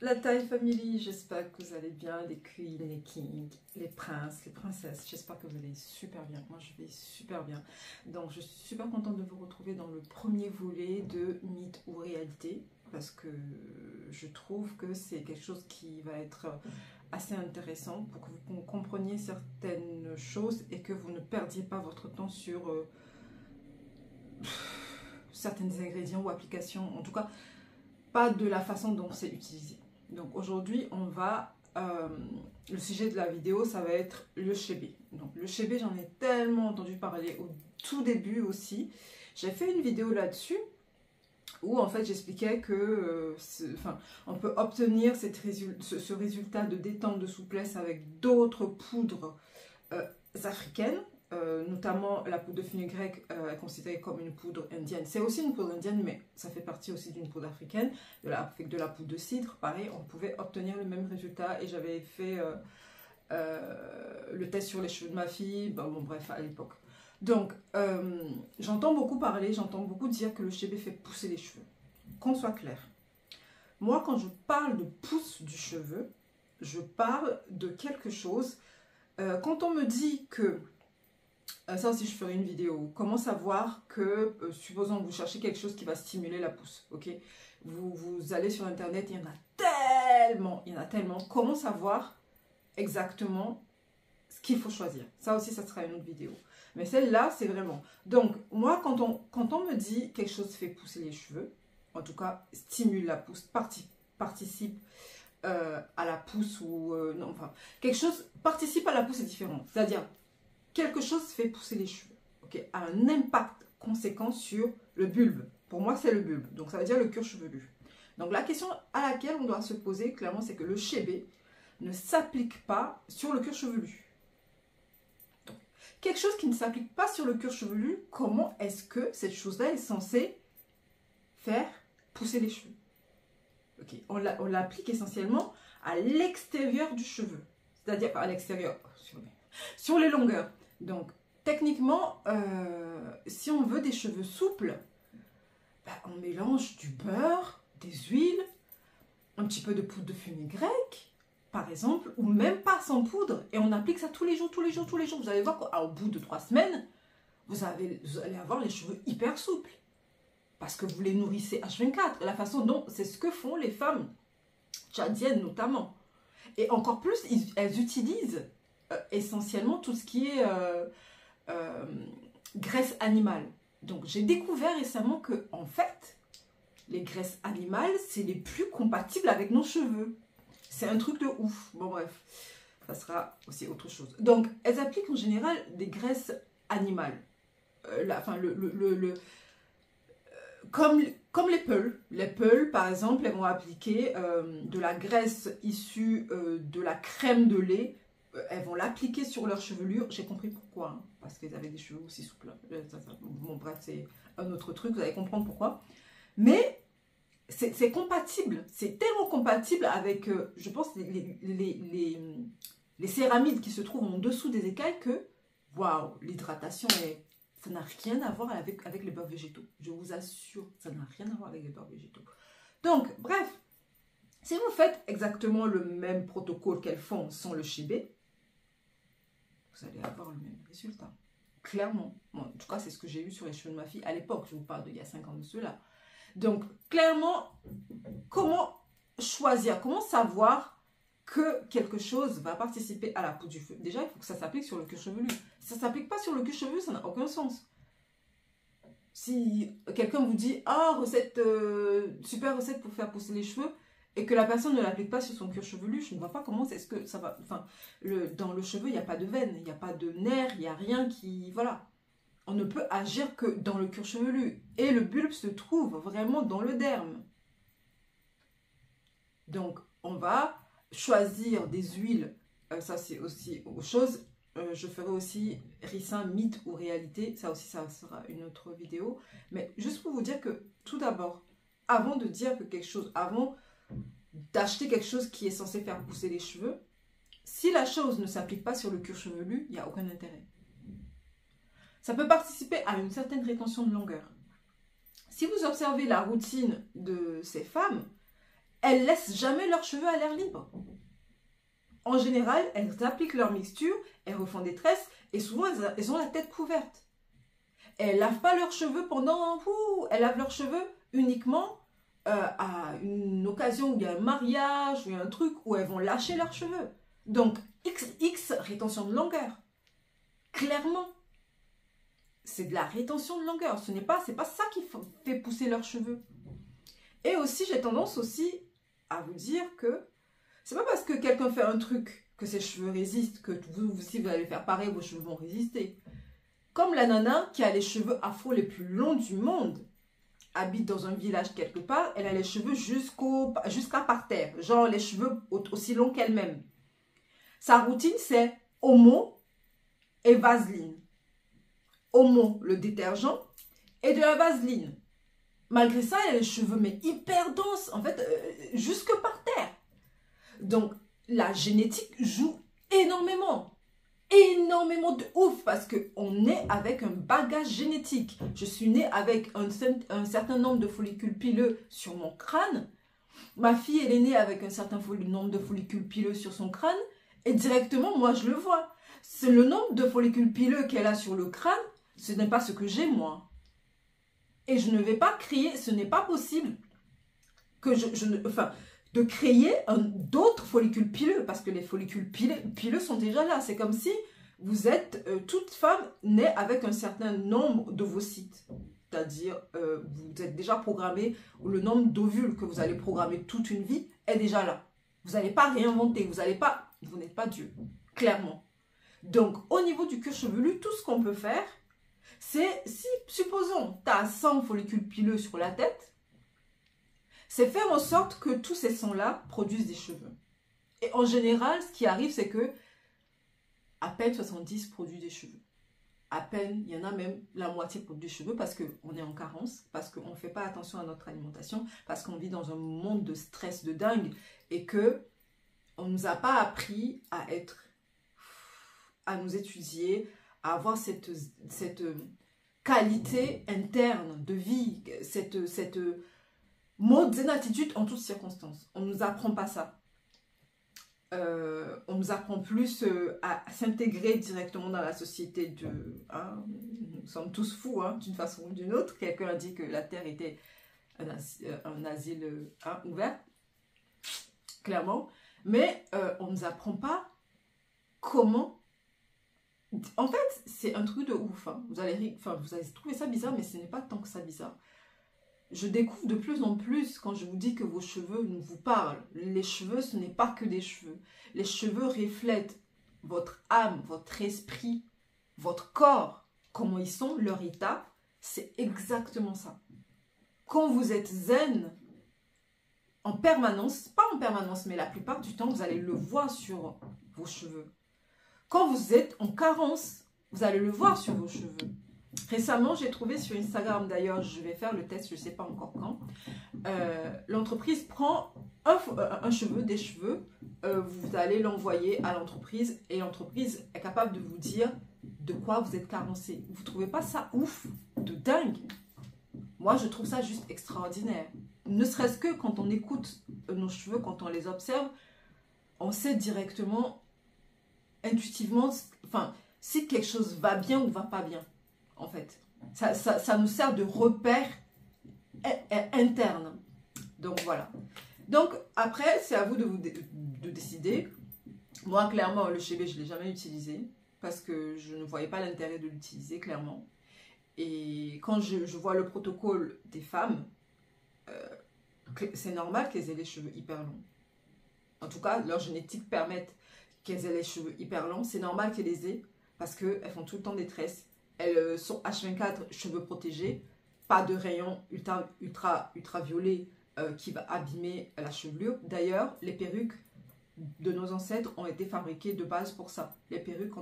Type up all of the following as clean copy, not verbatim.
la taille family, j'espère que vous allez bien, les queens, les kings, les princes, les princesses, j'espère que vous allez super bien, moi je vais super bien. Donc je suis super contente de vous retrouver dans le premier volet de Mythe ou Réalité, parce que je trouve que c'est quelque chose qui va être assez intéressant pour que vous compreniez certaines choses et que vous ne perdiez pas votre temps sur certains ingrédients ou applications, en tout cas pas de la façon dont c'est utilisé. Donc aujourd'hui on va, le sujet de la vidéo ça va être le chébé. Donc le chébé, j'en ai tellement entendu parler au tout début aussi. J'ai fait une vidéo là-dessus où en fait j'expliquais que on peut obtenir ce résultat de détente, de souplesse avec d'autres poudres africaines. Notamment la poudre de fenugrec est considérée comme une poudre indienne. C'est aussi une poudre indienne, mais ça fait partie aussi d'une poudre africaine. Avec de la poudre de cidre, pareil, on pouvait obtenir le même résultat. Et j'avais fait le test sur les cheveux de ma fille, bon bref, à l'époque. Donc, j'entends beaucoup parler, j'entends beaucoup dire que le chébé fait pousser les cheveux. Qu'on soit clair. Moi, quand je parle de pousse du cheveu, je parle de quelque chose. Quand on me dit que ça aussi, je ferai une vidéo. Comment savoir que, supposons que vous cherchez quelque chose qui va stimuler la pousse, ok? Vous allez sur Internet, il y en a tellement. Comment savoir exactement ce qu'il faut choisir? Ça aussi, ça sera une autre vidéo. Mais celle-là, c'est vraiment... Donc, moi, quand on me dit quelque chose fait pousser les cheveux, en tout cas, stimule la pousse, participe à la pousse ou... non, enfin, quelque chose participe à la pousse, c'est différent. C'est-à-dire... quelque chose fait pousser les cheveux, okay, a un impact conséquent sur le bulbe. Pour moi, c'est le bulbe, donc ça veut dire le cuir chevelu. Donc la question à laquelle on doit se poser, clairement, c'est que le chébé ne s'applique pas sur le cuir chevelu. Donc, quelque chose qui ne s'applique pas sur le cuir chevelu, comment est-ce que cette chose-là est censée faire pousser les cheveux? Okay. On l'applique essentiellement à l'extérieur du cheveu, c'est-à-dire à l'extérieur, sur les longueurs. Donc, techniquement, si on veut des cheveux souples, on mélange du beurre, des huiles, un petit peu de poudre de fenugrec, par exemple, ou même pas sans poudre, et on applique ça tous les jours, tous les jours, tous les jours. Vous allez voir qu'au bout de 3 semaines, vous allez avoir les cheveux hyper souples, parce que vous les nourrissez H24, la façon dont c'est ce que font les femmes tchadiennes notamment. Et encore plus, elles utilisent essentiellement tout ce qui est graisse animale. Donc j'ai découvert récemment que en fait les graisses animales c'est les plus compatibles avec nos cheveux. C'est un truc de ouf. Bon bref, ça sera aussi autre chose. Donc elles appliquent en général des graisses animales. Comme les peuls. Les peuls, par exemple, elles vont appliquer de la graisse issue de la crème de lait. Elles vont l'appliquer sur leur chevelure. J'ai compris pourquoi. Hein, parce qu'elles avaient des cheveux aussi souples. Bon, bref, c'est un autre truc. Vous allez comprendre pourquoi. Mais c'est compatible. C'est tellement compatible avec, je pense, les céramides qui se trouvent en dessous des écailles que, waouh, l'hydratation, ça n'a rien à voir avec les beurres végétaux. Je vous assure, ça n'a rien à voir avec les beurres végétaux. Donc, bref, si vous faites exactement le même protocole qu'elles font sans le chébé, vous allez avoir le même résultat. Clairement. Bon, en tout cas, c'est ce que j'ai eu sur les cheveux de ma fille à l'époque. Je vous parle d'il y a 5 ans de cela. Donc, clairement, comment choisir? Comment savoir que quelque chose va participer à la poudre du feu? Déjà, il faut que ça s'applique sur le cuir chevelu. Si ça ne s'applique pas sur le cuir chevelu, ça n'a aucun sens. Si quelqu'un vous dit « Ah, recette, super recette pour faire pousser les cheveux », et que la personne ne l'applique pas sur son cuir chevelu, je ne vois pas comment est-ce que ça va... Enfin, dans le cheveu, il n'y a pas de veine, il n'y a pas de nerf, il n'y a rien qui... Voilà. On ne peut agir que dans le cuir chevelu. Et le bulbe se trouve vraiment dans le derme. Donc, on va choisir des huiles. Ça, c'est aussi autre chose. Je ferai aussi ricin, mythe ou réalité. Ça aussi, ça sera une autre vidéo. Mais juste pour vous dire que, tout d'abord, avant de dire que quelque chose... Avant d'acheter quelque chose qui est censé faire pousser les cheveux, si la chose ne s'applique pas sur le cuir chevelu, il n'y a aucun intérêt. Ça peut participer à une certaine rétention de longueur. Si vous observez la routine de ces femmes, elles laissent jamais leurs cheveux à l'air libre. En général, elles appliquent leur mixture, elles refont des tresses et souvent elles ont la tête couverte. Elles lavent pas leurs cheveux pendant... elles lavent leurs cheveux uniquement à une occasion où il y a un mariage, ou il y a un truc où elles vont lâcher leurs cheveux. Donc, XX, rétention de longueur. Clairement, c'est de la rétention de longueur. C'est pas ça qui fait pousser leurs cheveux. Et aussi, j'ai tendance aussi à vous dire que c'est pas parce que quelqu'un fait un truc que ses cheveux résistent, que vous, si vous allez faire pareil, vos cheveux vont résister. Comme la nana qui a les cheveux afro les plus longs du monde, habite dans un village quelque part, elle a les cheveux jusqu'à par terre, genre les cheveux aussi longs qu'elle-même. Sa routine, c'est Omo et Vaseline. Omo, le détergent, et de la Vaseline. Malgré ça, elle a les cheveux mais hyper denses, en fait, jusque par terre. Donc, la génétique joue énormément. Énormément de ouf, parce qu'on est avec un bagage génétique. Je suis née avec un certain nombre de follicules pileux sur mon crâne. Ma fille, elle est née avec un certain nombre de follicules pileux sur son crâne. Et directement, moi, je le vois. C'est le nombre de follicules pileux qu'elle a sur le crâne, ce n'est pas ce que j'ai, moi. Et je ne vais pas créer, ce n'est pas possible que de créer d'autres follicules pileux, parce que les follicules pileux sont déjà là. C'est comme si vous êtes, toute femme née avec un certain nombre d'ovocytes. C'est-à-dire, vous êtes déjà programmé, ou le nombre d'ovules que vous allez programmer toute une vie est déjà là. Vous n'allez pas réinventer, vous n'êtes pas Dieu, clairement. Donc, au niveau du cuir chevelu, tout ce qu'on peut faire, c'est, si, supposons, tu as 100 follicules pileux sur la tête, c'est faire en sorte que tous ces sons-là produisent des cheveux. Et en général, ce qui arrive, c'est que à peine 70 produisent des cheveux. À peine, il y en a même la moitié produit des cheveux parce qu'on est en carence, parce qu'on ne fait pas attention à notre alimentation, parce qu'on vit dans un monde de stress de dingue et que on ne nous a pas appris à nous étudier, à avoir cette qualité interne de vie, cette mode zen attitude en toutes circonstances. On ne nous apprend pas ça. On nous apprend plus à s'intégrer directement dans la société nous sommes tous fous, d'une façon ou d'une autre. Quelqu'un a dit que la Terre était un asile ouvert, clairement. Mais on ne nous apprend pas comment... En fait, c'est un truc de ouf. Vous allez trouver ça bizarre, mais ce n'est pas tant que ça bizarre. Je découvre de plus en plus quand je vous dis que vos cheveux nous vous parlent. Les cheveux, ce n'est pas que des cheveux. Les cheveux reflètent votre âme, votre esprit, votre corps. Comment ils sont, leur état, c'est exactement ça. Quand vous êtes zen, en permanence, pas en permanence, mais la plupart du temps, vous allez le voir sur vos cheveux. Quand vous êtes en carence, vous allez le voir sur vos cheveux. Récemment, j'ai trouvé sur Instagram, d'ailleurs, je vais faire le test, je ne sais pas encore quand. L'entreprise prend un cheveu, des cheveux, vous allez l'envoyer à l'entreprise et l'entreprise est capable de vous dire de quoi vous êtes carencé. Vous ne trouvez pas ça ouf, de dingue? Moi, je trouve ça juste extraordinaire. Ne serait-ce que quand on écoute nos cheveux, quand on les observe, on sait directement, intuitivement, si quelque chose va bien ou va pas bien. En fait, ça nous sert de repère interne. Donc voilà. Donc après, c'est à vous de décider. Moi, clairement, le chébé, je ne l'ai jamais utilisé parce que je ne voyais pas l'intérêt de l'utiliser, clairement. Et quand je vois le protocole des femmes, c'est normal qu'elles aient les cheveux hyper longs. En tout cas, leur génétique permet qu'elles aient les cheveux hyper longs. C'est normal qu'elles les aient parce qu'elles font tout le temps des tresses. Elles sont H24, cheveux protégés, pas de rayons ultraviolets qui va abîmer la chevelure. D'ailleurs, les perruques de nos ancêtres ont été fabriquées de base pour ça. Les perruques,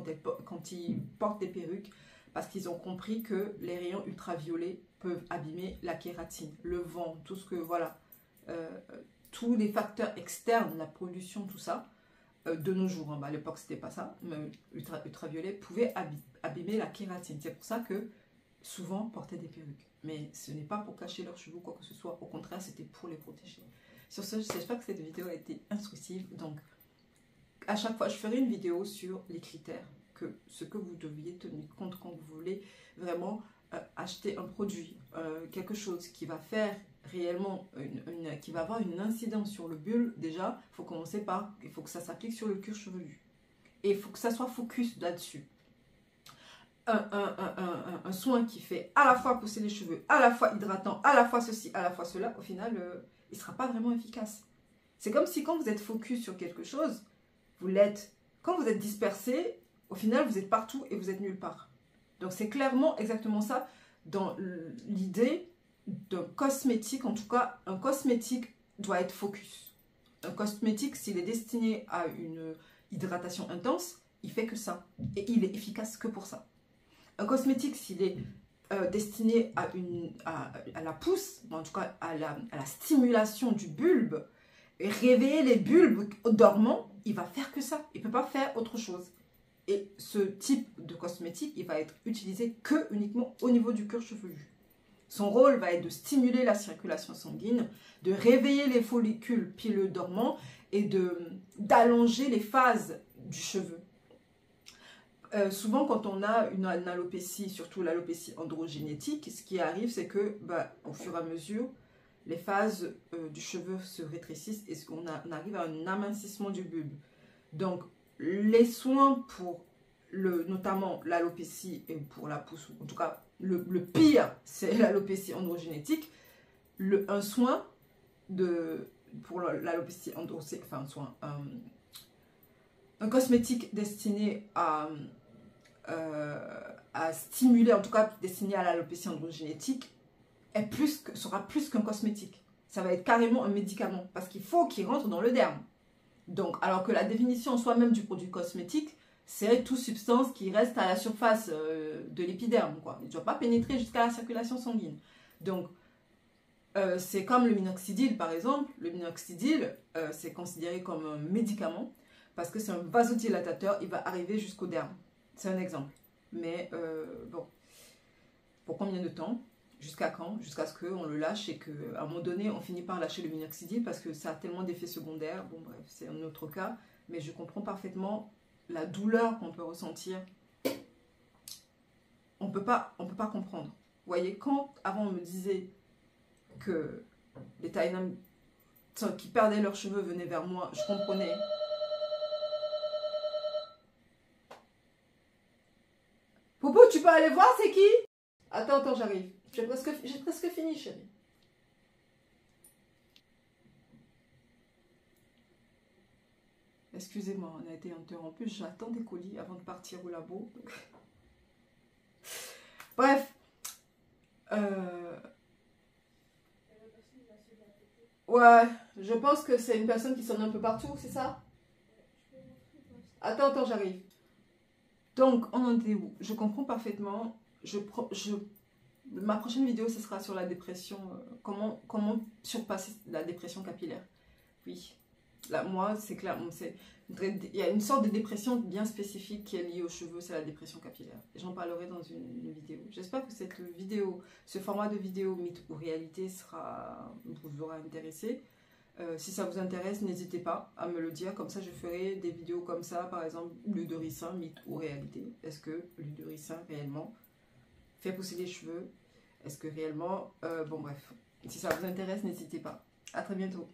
quand ils portent des perruques, parce qu'ils ont compris que les rayons ultraviolets peuvent abîmer la kératine, le vent, tout ce que, voilà, tous les facteurs externes, la pollution, tout ça. De nos jours, à l'époque c'était pas ça, mais ultraviolet pouvait abîmer la kératine. C'est pour ça que souvent portaient des perruques. Mais ce n'est pas pour cacher leurs cheveux ou quoi que ce soit, au contraire c'était pour les protéger. Sur ce, j'espère que cette vidéo a été instructive. Donc, à chaque fois, je ferai une vidéo sur les critères, ce que vous deviez tenir compte quand vous voulez vraiment acheter un produit, quelque chose qui va faire réellement, qui va avoir une incidence sur le bulbe. Déjà, il faut commencer par, il faut que ça s'applique sur le cuir chevelu. Et il faut que ça soit focus là-dessus. Un soin qui fait à la fois pousser les cheveux, à la fois hydratant, à la fois ceci, à la fois cela, au final, il ne sera pas vraiment efficace. C'est comme si quand vous êtes focus sur quelque chose, vous l'êtes. Quand vous êtes dispersé, au final, vous êtes partout et vous êtes nulle part. Donc, c'est clairement exactement ça dans l'idée d'un cosmétique. En tout cas, un cosmétique doit être focus. Un cosmétique, s'il est destiné à une hydratation intense, il fait que ça. Et il est efficace que pour ça. Un cosmétique, s'il est destiné à la pousse, en tout cas à la stimulation du bulbe, et réveiller les bulbes dormants, il va faire que ça. Il ne peut pas faire autre chose. Et ce type de cosmétique, il va être utilisé uniquement au niveau du cuir chevelu. Son rôle va être de stimuler la circulation sanguine, de réveiller les follicules pileux dormants et d'allonger les phases du cheveu. Souvent, quand on a une alopécie, surtout l'alopécie androgénétique, ce qui arrive, c'est que, au fur et à mesure, les phases du cheveu se rétrécissent et on arrive à un amincissement du bulbe. Donc, les soins pour notamment l'alopécie et pour la pousse, en tout cas, le pire, c'est l'alopécie androgénétique. Un soin pour l'alopécie androgénétique, enfin, un cosmétique destiné à stimuler, en tout cas destiné à l'alopécie androgénétique, sera plus qu'un cosmétique. Ça va être carrément un médicament parce qu'il faut qu'il rentre dans le derme. Donc, alors que la définition en soi-même du produit cosmétique, c'est toute substance qui reste à la surface de l'épiderme, quoi. Il ne doit pas pénétrer jusqu'à la circulation sanguine. Donc, c'est comme le minoxidil, par exemple. Le minoxidil, c'est considéré comme un médicament parce que c'est un vasodilatateur, il va arriver jusqu'au derme. C'est un exemple. Mais bon, pour combien de temps? Jusqu'à quand? Jusqu'à ce qu'on le lâche et qu'à un moment donné, on finit par lâcher le minoxidil parce que ça a tellement d'effets secondaires. Bon, bref, c'est un autre cas. Mais je comprends parfaitement la douleur qu'on peut ressentir. On peut pas comprendre. Vous voyez, quand avant on me disait que les Thaïlandais qui perdaient leurs cheveux venaient vers moi, je comprenais. Popo, tu peux aller voir, c'est qui? Attends, j'arrive. J'ai presque fini, chérie. Excusez-moi, on a été interrompu. J'attends des colis avant de partir au labo. Donc... Bref. Ouais, je pense que c'est une personne qui sonne un peu partout, c'est ça? Attends, j'arrive. Donc, on en est où? Je comprends parfaitement. Ma prochaine vidéo, ce sera sur la dépression. Comment surpasser la dépression capillaire. Oui. Là, moi, c'est clair. Il y a une sorte de dépression bien spécifique qui est liée aux cheveux, c'est la dépression capillaire. J'en parlerai dans une vidéo. J'espère que cette vidéo, ce format de vidéo mythe ou réalité vous aura intéressé. Si ça vous intéresse, n'hésitez pas à me le dire. Comme ça, je ferai des vidéos comme ça, par exemple, l'huile de ricin, mythe ou réalité. Est-ce que l'huile de ricin, réellement, fait pousser les cheveux? Est-ce que réellement... bon, bref. Si ça vous intéresse, n'hésitez pas. À très bientôt.